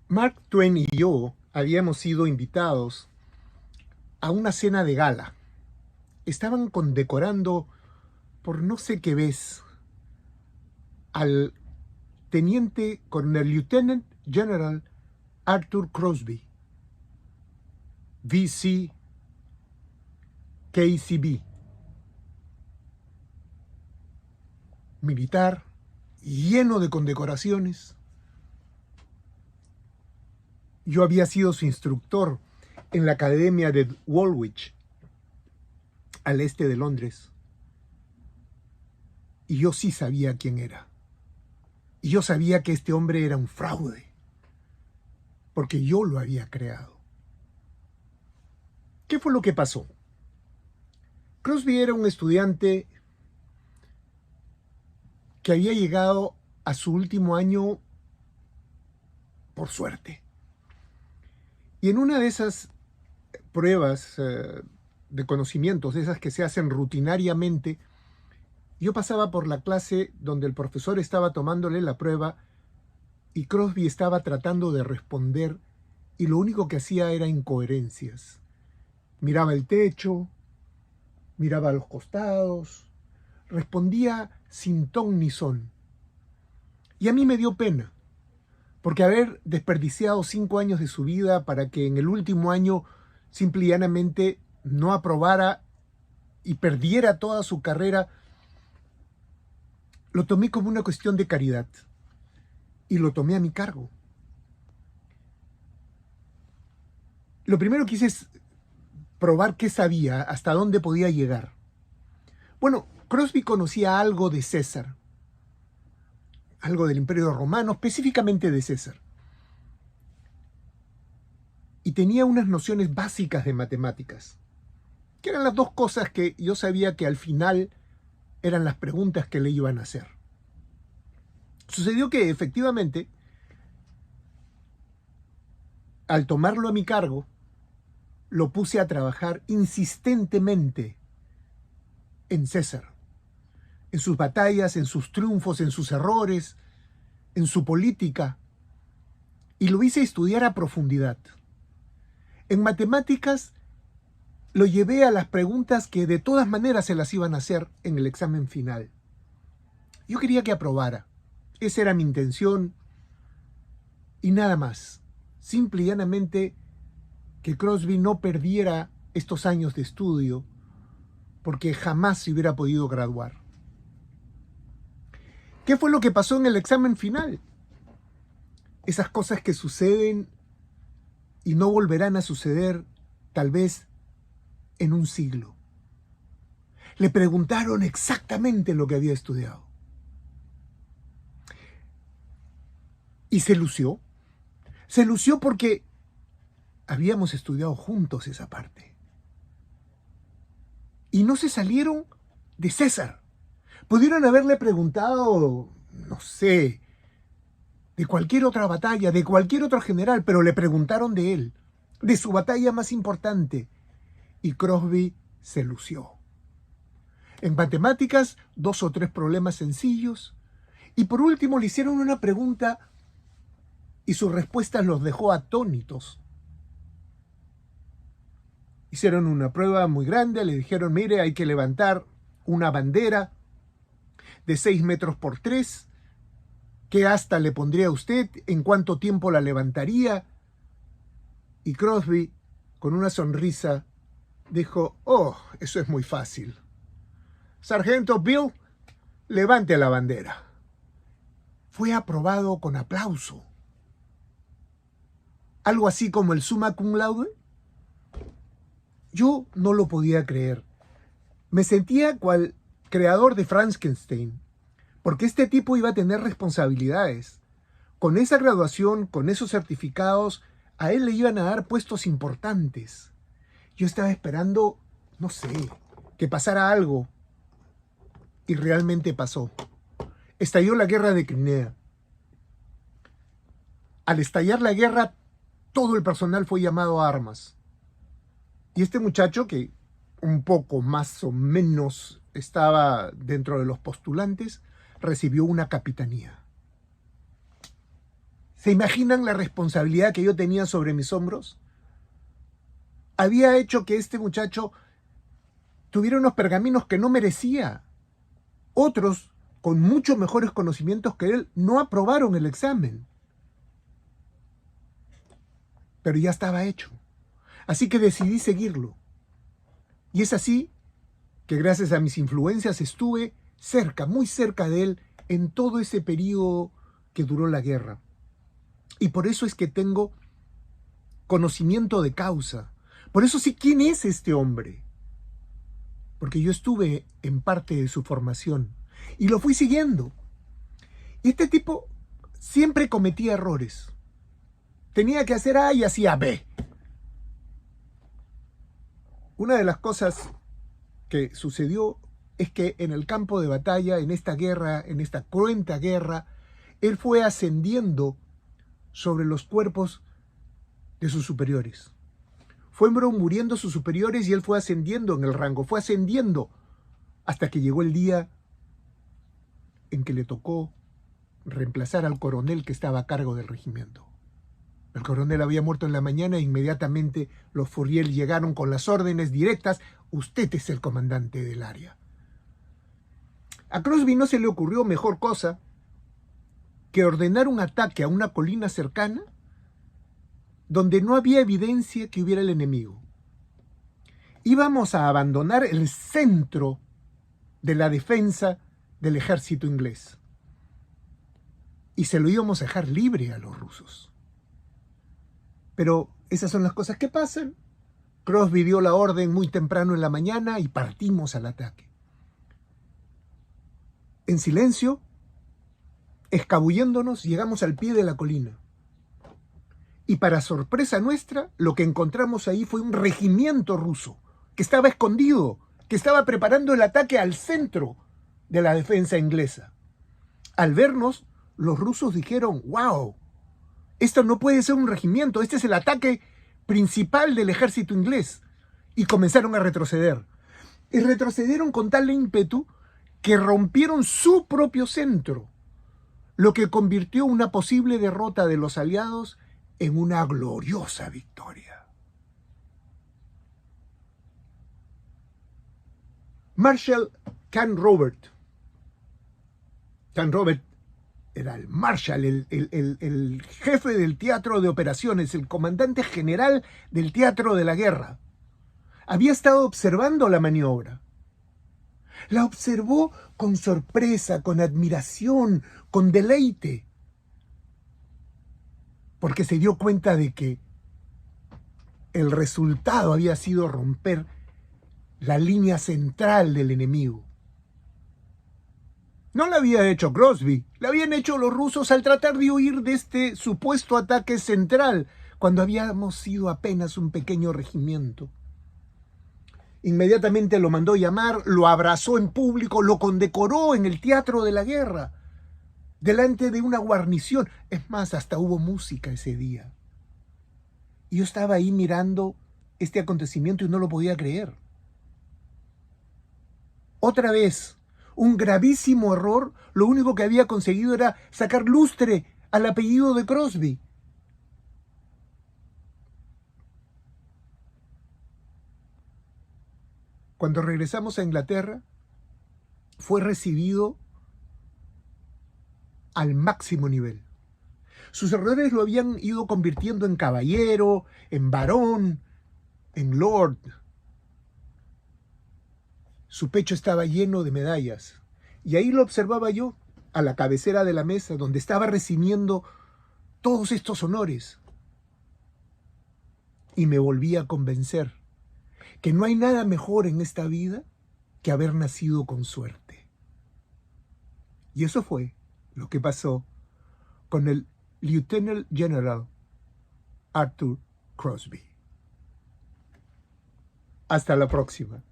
Mark Twain y yo habíamos sido invitados a una cena de gala. Estaban condecorando por no sé qué vez al teniente coronel Lieutenant General Arthur Crosby, VC KCB, militar, lleno de condecoraciones. Yo había sido su instructor en la Academia de Woolwich, al este de Londres. Y yo sí sabía quién era. Y yo sabía que este hombre era un fraude, porque yo lo había creado. ¿Qué fue lo que pasó? Crosby era un estudiante que había llegado a su último año por suerte. Y en una de esas pruebas de conocimientos, esas que se hacen rutinariamente, yo pasaba por la clase donde el profesor estaba tomándole la prueba y Crosby estaba tratando de responder y lo único que hacía era incoherencias. Miraba el techo, miraba a los costados, respondía sin ton ni son. Y a mí me dio pena, porque haber desperdiciado 5 años de su vida para que en el último año simple y llanamente no aprobara y perdiera toda su carrera, lo tomé como una cuestión de caridad y lo tomé a mi cargo. Lo primero que hice es probar qué sabía, hasta dónde podía llegar. Bueno, Crosby conocía algo de César, algo del Imperio Romano, específicamente de César. Y tenía unas nociones básicas de matemáticas, que eran las dos cosas que yo sabía que al final eran las preguntas que le iban a hacer. Sucedió que efectivamente, al tomarlo a mi cargo, lo puse a trabajar insistentemente en César, en sus batallas, en sus triunfos, en sus errores, en su política, y lo hice estudiar a profundidad. En matemáticas lo llevé a las preguntas que de todas maneras se las iban a hacer en el examen final. Yo quería que aprobara. Esa era mi intención y nada más. Simple y llanamente que Crosby no perdiera estos años de estudio porque jamás se hubiera podido graduar. ¿Qué fue lo que pasó en el examen final? Esas cosas que suceden y no volverán a suceder tal vez en un siglo. Le preguntaron exactamente lo que había estudiado. Y se lució. Se lució porque habíamos estudiado juntos esa parte. Y no se salieron de César. Pudieron haberle preguntado, no sé, de cualquier otra batalla, de cualquier otro general, pero le preguntaron de él, de su batalla más importante. Y Crosby se lució. En matemáticas, 2 o 3 problemas sencillos. Y por último le hicieron una pregunta y sus respuestas los dejó atónitos. Hicieron una prueba muy grande, le dijeron, mire, hay que levantar una bandera de 6 metros por 3. ¿Qué asta le pondría a usted? ¿En cuánto tiempo la levantaría? Y Crosby, con una sonrisa, dijo, oh, eso es muy fácil. Sargento Bill, levante la bandera. Fue aprobado con aplauso. Algo así como el summa cum laude. Yo no lo podía creer. Me sentía cual creador de Frankenstein, porque este tipo iba a tener responsabilidades. Con esa graduación, con esos certificados, a él le iban a dar puestos importantes. Yo estaba esperando, no sé, que pasara algo. Y realmente pasó. Estalló la guerra de Crimea. Al estallar la guerra, todo el personal fue llamado a armas. Y este muchacho, que un poco más o menos estaba dentro de los postulantes, recibió una capitanía. ¿Se imaginan la responsabilidad que yo tenía sobre mis hombros? Había hecho que este muchacho tuviera unos pergaminos que no merecía. Otros, con mucho mejores conocimientos que él, no aprobaron el examen. Pero ya estaba hecho. Así que decidí seguirlo. Y es así que gracias a mis influencias estuve cerca, muy cerca de él, en todo ese periodo que duró la guerra. Y por eso es que tengo conocimiento de causa. Por eso sé quién es este hombre. Porque yo estuve en parte de su formación y lo fui siguiendo. Y este tipo siempre cometía errores. Tenía que hacer A y hacía B. Una de las cosas que sucedió es que en el campo de batalla, en esta guerra, en esta cruenta guerra, él fue ascendiendo sobre los cuerpos de sus superiores. Fueron muriendo sus superiores y él fue ascendiendo en el rango, fue ascendiendo hasta que llegó el día en que le tocó reemplazar al coronel que estaba a cargo del regimiento. El coronel había muerto en la mañana e inmediatamente los Fourier llegaron con las órdenes directas: usted es el comandante del área. A Crosby no se le ocurrió mejor cosa que ordenar un ataque a una colina cercana donde no había evidencia que hubiera el enemigo. Íbamos a abandonar el centro de la defensa del ejército inglés y se lo íbamos a dejar libre a los rusos. Pero esas son las cosas que pasan. Crosby dio la orden muy temprano en la mañana y partimos al ataque. En silencio, escabulléndonos, llegamos al pie de la colina. Y para sorpresa nuestra, lo que encontramos ahí fue un regimiento ruso que estaba escondido, que estaba preparando el ataque al centro de la defensa inglesa. Al vernos, los rusos dijeron: ¡wow! Esto no puede ser un regimiento, este es el ataque principal del ejército inglés. Y comenzaron a retroceder. Y retrocedieron con tal ímpetu que rompieron su propio centro, lo que convirtió una posible derrota de los aliados en una gloriosa victoria. Marshal Canrobert era el Marshal, el jefe del teatro de operaciones, el comandante general del teatro de la guerra. Había estado observando la maniobra. La observó con sorpresa, con admiración, con deleite, porque se dio cuenta de que el resultado había sido romper la línea central del enemigo. No la había hecho Crosby, la habían hecho los rusos al tratar de huir de este supuesto ataque central, cuando habíamos sido apenas un pequeño regimiento. Inmediatamente lo mandó llamar, lo abrazó en público, lo condecoró en el teatro de la guerra, delante de una guarnición. Es más, hasta hubo música ese día. Y yo estaba ahí mirando este acontecimiento y no lo podía creer. Otra vez, un gravísimo error. Lo único que había conseguido era sacar lustre al apellido de Crosby. Cuando regresamos a Inglaterra, fue recibido al máximo nivel. Sus errores lo habían ido convirtiendo en caballero, en varón, en lord. Su pecho estaba lleno de medallas. Y ahí lo observaba yo, a la cabecera de la mesa, donde estaba recibiendo todos estos honores. Y me volví a convencer que no hay nada mejor en esta vida que haber nacido con suerte. Y eso fue lo que pasó con el Lieutenant General Arthur Crosby. Hasta la próxima.